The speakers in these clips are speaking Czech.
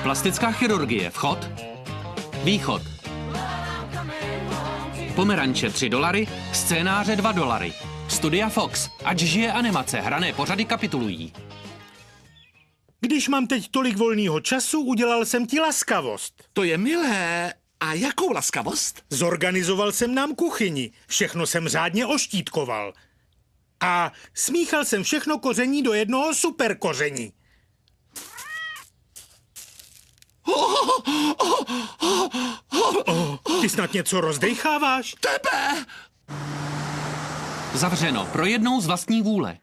Plastická chirurgie. Vchod. Východ. Pomeranče $3, scénáře $2. Studia Fox. Ať žije animace, hrané pořady kapitulují. Když mám teď tolik volného času, udělal jsem ti laskavost. To je milé. A jakou laskavost? Zorganizoval jsem nám kuchyni. Všechno jsem řádně oštítkoval. A smíchal jsem všechno koření do jednoho super koření. Ty snad něco rozdejcháváš? Tebe! Zavřeno. Pro jednou z vlastní vůle.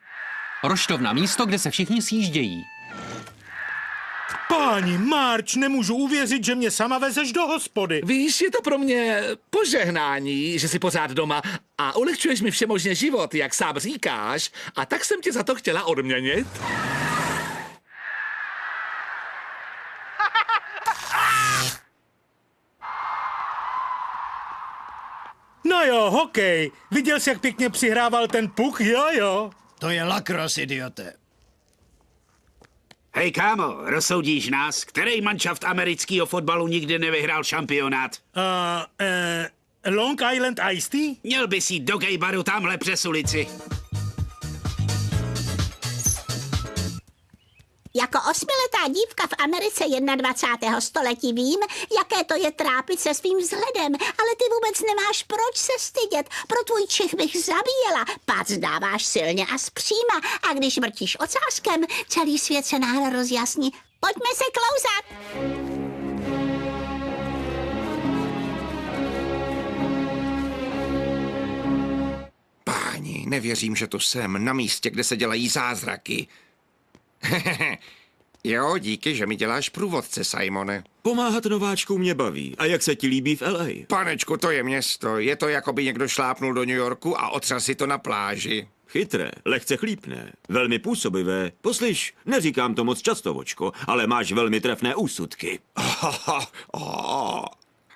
Roštovna. Místo, kde se všichni sjíždějí. Páni, Marč, nemůžu uvěřit, že mě sama vezeš do hospody. Víš, je to pro mě požehnání, že jsi pořád doma a ulehčuješ mi všemožně život, jak sám říkáš, a tak jsem tě za to chtěla odměnit. No jo, hokej. Viděl jsi, jak pěkně přihrával ten puk? Jo. To je lacrosse, idiote. Hej, kámo, rozsoudíš nás? Který manšaft amerického fotbalu nikdy nevyhrál šampionát? Long Island Iced Tea? Měl by si do gay baru tamhle přes ulici. Jako 8letá dívka v Americe 21. století vím, jaké to je trápit se svým vzhledem, ale ty vůbec nemáš proč se stydět. Pro tvůj čich bych zabíjela. Pac dáváš silně a zpříma a když vrtíš ocáskem, celý svět se náhle rozjasní. Pojďme se klouzat. Páni, nevěřím, že tu jsem, na místě, kde se dělají zázraky. Jo, díky, že mi děláš průvodce, Simone. Pomáhat nováčkům mě baví. A jak se ti líbí v LA? Panečku, to je město. Je to, jako by někdo šlápnul do New Yorku a otřel si to na pláži. Chytré, lehce chlípné, velmi působivé. Poslyš, neříkám to moc často, vočko, ale máš velmi trefné úsudky.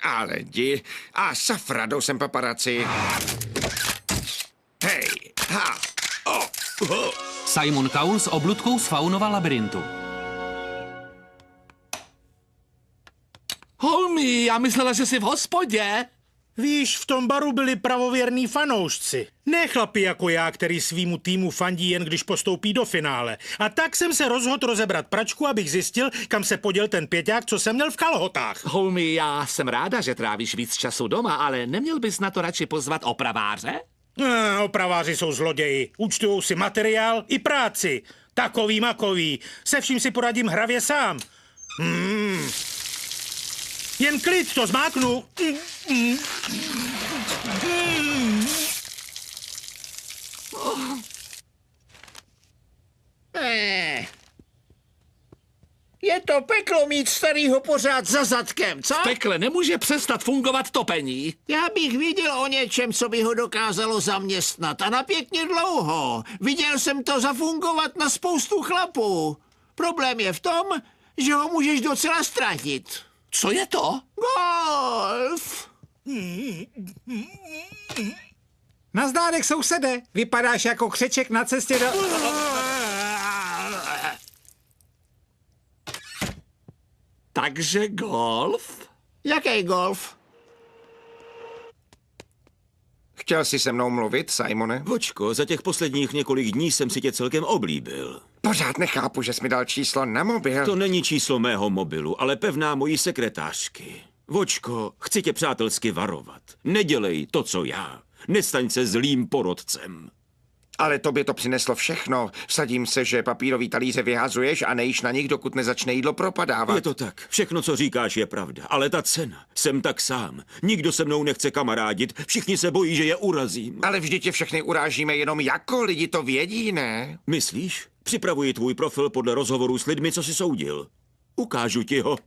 Ale jdi. A safradou jsem paparaci. Hej, ha, Simon Cowell s obludkou z Faunova labirintu. Holmi, já myslela, že jsi v hospodě. Víš, v tom baru byli pravověrní fanoušci. Ne chlapi jako já, který svýmu týmu fandí jen když postoupí do finále. A tak jsem se rozhodl rozebrat pračku, abych zjistil, kam se poděl ten pěťák, co jsem měl v kalhotách. Holmi, já jsem ráda, že trávíš víc času doma, ale neměl bys na to radši pozvat opraváře? Opraváři jsou zloději. Účtujou si materiál i práci. Takový makový. Se vším si poradím hravě sám. Jen klid, to zmáknu. Je to peklo mít starýho pořád za zadkem, co? V pekle nemůže přestat fungovat topení. Já bych věděl o něčem, co by ho dokázalo zaměstnat a na pěkně dlouho. Viděl jsem to zafungovat na spoustu chlapů. Problém je v tom, že ho můžeš docela ztratit. Co je to? Golf! Nazdárek, sousede. Vypadáš jako křeček na cestě do... Takže golf? Jaký golf? chtěl jsi se mnou mluvit, Simone? Vočko, za těch posledních několik dní jsem si tě celkem oblíbil. Pořád nechápu, že jsi mi dal číslo na mobil. To není číslo mého mobilu, ale pevná mojí sekretářky. Vočko, chci tě přátelsky varovat. Nedělej to, co já. Nestaň se zlým porodcem. Ale tobě to přineslo všechno. Vsadím se, že papírový talíře vyhazuješ a nejíš na nich, dokud nezačne jídlo propadávat. Je to tak. Všechno, co říkáš, je pravda. Ale ta cena. Jsem tak sám. Nikdo se mnou nechce kamarádit. Všichni se bojí, že je urazím. Ale vždyť tě všechny urážíme jenom jako. Lidi to vědí, ne? Myslíš? Připravuji tvůj profil podle rozhovorů s lidmi, co jsi soudil. Ukážu ti ho.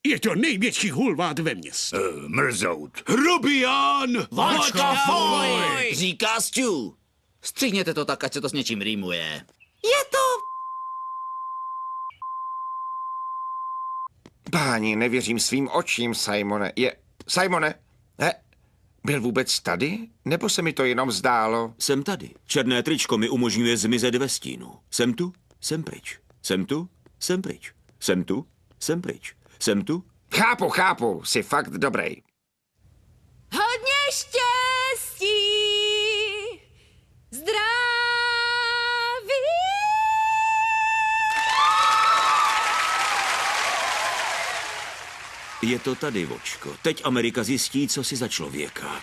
Je to největší hulvát ve městě. Mrzout. Hrubián! Vočka fuj! Říká Stu. Střihněte to tak, ať se to s něčím rýmuje. Je to... Páni, nevěřím svým očím, Simone. Simone? Byl vůbec tady? Nebo se mi to jenom zdálo? Jsem tady. Černé tričko mi umožňuje zmizet ve stínu. Jsem tu, jsem pryč. Jsem tu, jsem pryč. Jsem tu, jsem pryč. Jsem tu? Chápu, jsi fakt dobrý. Hodně štěstí, zdraví. Je to tady, vočko. Teď Amerika zjistí, co si za člověka.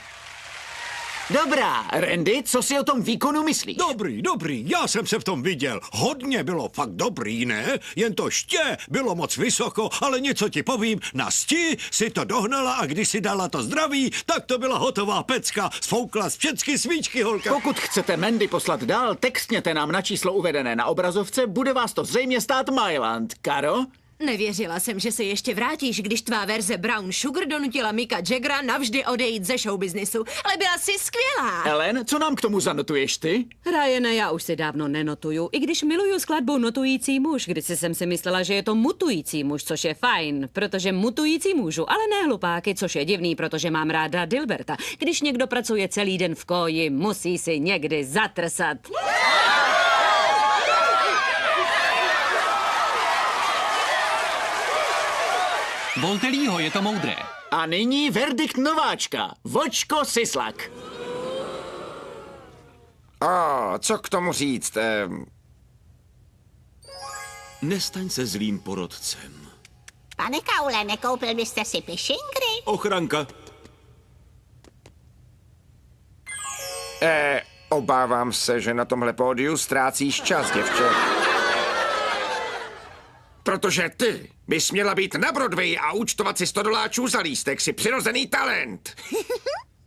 Dobrá, Randy, co si o tom výkonu myslíš? Dobrý, já jsem se v tom viděl. Hodně bylo fakt dobrý, ne? Jen to ště bylo moc vysoko, ale něco ti povím, na sti si to dohnala a když si dala to zdraví, tak to byla hotová pecka. Sfoukla z všecky svíčky, holka. Pokud chcete Mandy poslat dál, textněte nám na číslo uvedené na obrazovce, bude vás to zřejmě stát Myland. Karo? Nevěřila jsem, že se ještě vrátíš, když tvá verze Brown Sugar donutila Micka Jaggera navždy odejít ze showbiznisu. Ale byla jsi skvělá. Ellen, co nám k tomu zanotuješ ty? Ryane, já už si dávno nenotuju, i když miluju skladbu Notující muž. Kdysi jsem si myslela, že je to mutující muž, což je fajn, protože mutující můžu, ale ne hlupáky, což je divný, protože mám ráda Dilberta. Když někdo pracuje celý den v koji, musí si někdy zatrsat. Voltelího, je to moudré. A nyní verdikt nováčka. Vočko Sislak. Co k tomu říct? Nestaň se zlým porodcem. Pane Kaule, nekoupil byste si pišingry? Ochranka. Obávám se, že na tomhle pódiu ztrácíš čas, děvče. Protože ty bys měla být na Broadway a účtovat si $100 za lístek, si přirozený talent.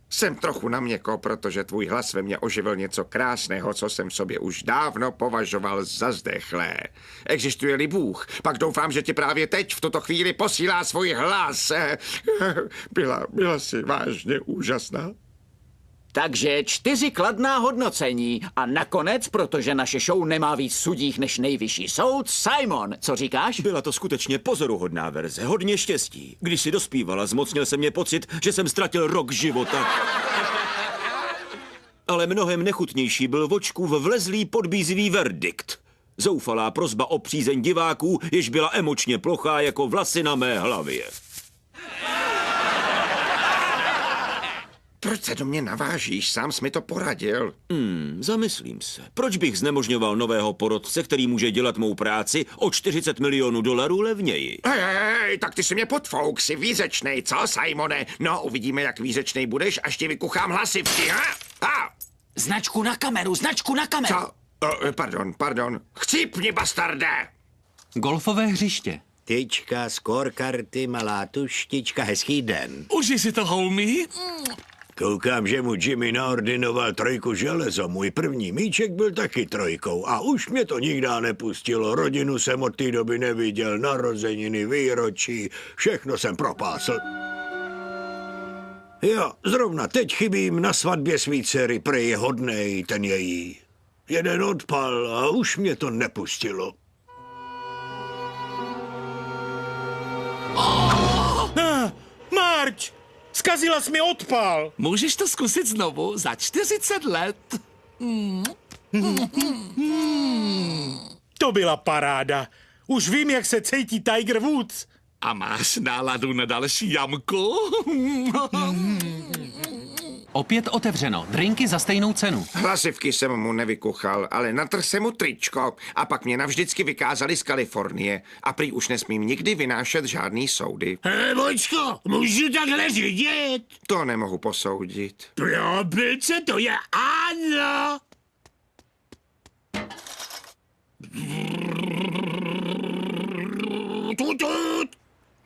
Jsem trochu na měko, protože tvůj hlas ve mně oživil něco krásného, co jsem v sobě už dávno považoval za zdechlé. Existuje-li Bůh, pak doufám, že ti právě teď v tuto chvíli posílá svůj hlas. Byla jsi vážně úžasná. Takže 4 kladná hodnocení. A nakonec, protože naše show nemá víc sudích než nejvyšší soud, Simon, co říkáš? Byla to skutečně pozoruhodná verze, hodně štěstí. Když si dospívala, zmocnil se mě pocit, že jsem ztratil rok života. Ale mnohem nechutnější byl vočkův vlezlý podbízivý verdikt. Zoufalá prosba o přízeň diváků, jež byla emočně plochá jako vlasy na mé hlavě. Proč se do mě navážíš? Sám jsi mi to poradil. Zamyslím se. Proč bych znemožňoval nového porodce, který může dělat mou práci o $40 milionů levněji? Hej, tak ty si mě podfouk, jsi výřečnej, co, Simone? No, uvidíme, jak výřečnej budeš, až ti vykuchám hlasivky, ha? Značku na kameru. Co? Pardon. Chcípni, bastarde! Golfové hřiště. Tyčka, scorekarty, malá tuštička, hezký den. Uži si to, homie. Koukám, že mu Jimmy naordinoval 3 železo. Můj první míček byl taky 3 a už mě to nikdy nepustilo. Rodinu jsem od té doby neviděl, narozeniny, výročí, všechno jsem propásl. Jo, zrovna teď chybím na svatbě svý dcery, prej je hodnej ten její. Jeden odpal a už mě to nepustilo. Marč! Zkazila jsi mi odpal! Můžeš to zkusit znovu za 40 let. To byla paráda. Už vím, jak se cítí Tiger Woods. A máš náladu na další jamku? Opět otevřeno. Drinky za stejnou cenu. Hlasivky jsem mu nevykuchal, ale natrhl jsem mu tričko a pak mě navždycky vykázali z Kalifornie a prý už nesmím nikdy vynášet žádný soudy. Vočko, můžu takhle řídit? To nemohu posoudit. Probilce, to je ano.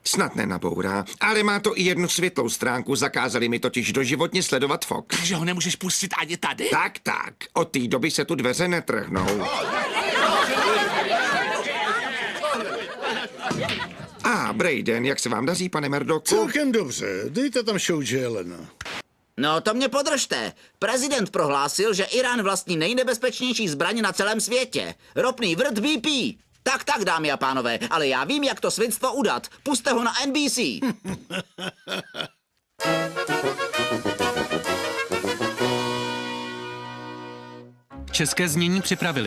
Snad nenabourá, ale má to i jednu světlou stránku, zakázali mi totiž doživotně sledovat Fox. Takže ho nemůžeš pustit ani tady? Tak, od té doby se tu dveře netrhnou. Braden, jak se vám daří, pane Murdochu? Celkem dobře, dejte tam show Jelena. No to mě podržte. Prezident prohlásil, že Irán vlastní nejnebezpečnější zbraň na celém světě. Ropný vrt BP. Tak, dámy a pánové, ale já vím, jak to svinstvo udat. Pusťte ho na NBC. České znění připravili